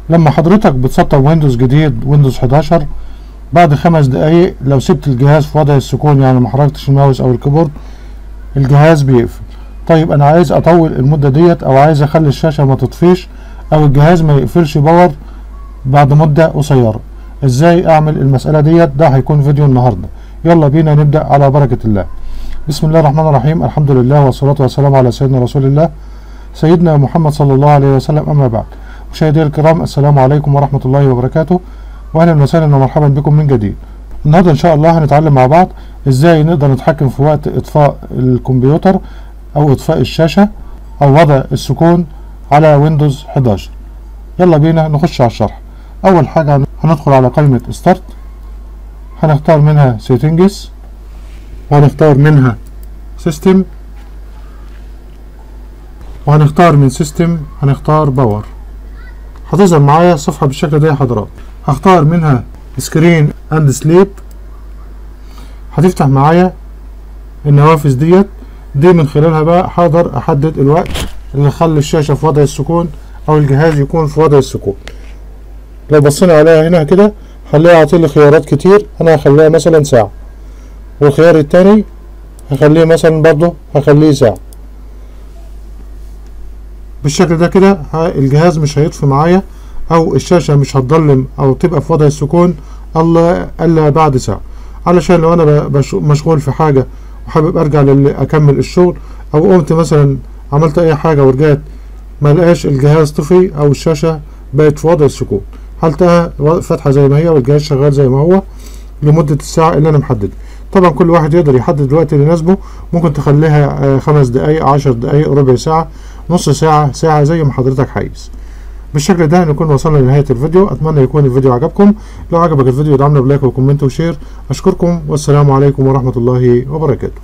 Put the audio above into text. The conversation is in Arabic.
لما حضرتك بتسطب ويندوز جديد ويندوز 11 بعد 5 دقايق لو سبت الجهاز في وضع السكون، يعني ما حركتش الماوس او الكيبورد، الجهاز بيقفل. طيب انا عايز اطول المدة ديت، او عايز اخلي الشاشة ما تطفيش او الجهاز ما يقفلش باور بعد مدة قصيرة. ازاي اعمل المسألة ديت؟ ده هيكون فيديو النهاردة. يلا بينا نبدأ على بركة الله. بسم الله الرحمن الرحيم، الحمد لله والصلاة والسلام على سيدنا رسول الله سيدنا محمد صلى الله عليه وسلم. اما بعد، مشاهدي الكرام، السلام عليكم ورحمة الله وبركاته، واهلا وسهلا ومرحبا بكم من جديد. النهارده ان شاء الله هنتعلم مع بعض ازاي نقدر نتحكم في وقت اطفاء الكمبيوتر او اطفاء الشاشة او وضع السكون على ويندوز 11. يلا بينا نخش على الشرح. اول حاجة هندخل على قائمة ستارت، هنختار منها سيتنجز، وهنختار منها سيستم، وهنختار من سيستم هنختار باور. هتظهر معايا صفحة بالشكل ده يا حضرات. هختار منها سكرين اند سليب، هتفتح معايا النوافذ دي من خلالها بقى هقدر احدد الوقت اللي اخلي الشاشة في وضع السكون او الجهاز يكون في وضع السكون. لو بصينا عليها هنا كده هنلاقي عاطيلي خيارات كتير، انا هخليها مثلا ساعة، والخيار التاني هخليه مثلا برضه هخليه ساعة. بالشكل ده كده الجهاز مش هيطفي معايا او الشاشة مش هتضلم او تبقى في وضع السكون الا بعد ساعة، علشان لو انا مشغول في حاجة وحابب ارجع اكمل الشغل، او قمت مثلا عملت اي حاجة ورجعت ما لقاش الجهاز طفي او الشاشة بقت في وضع السكون، حالتها فاتحة زي ما هي والجهاز شغال زي ما هو لمدة الساعة اللي انا محددها. طبعا كل واحد يقدر يحدد الوقت اللي يناسبه، ممكن تخليها 5 دقايق، 10 دقايق، ربع ساعة، نص ساعة، ساعة، زي ما حضرتك عايز. بالشكل ده نكون وصلنا لنهاية الفيديو. اتمنى يكون الفيديو عجبكم. لو عجبك الفيديو ادعمنا بلايك وكومنت وشير. اشكركم والسلام عليكم ورحمة الله وبركاته.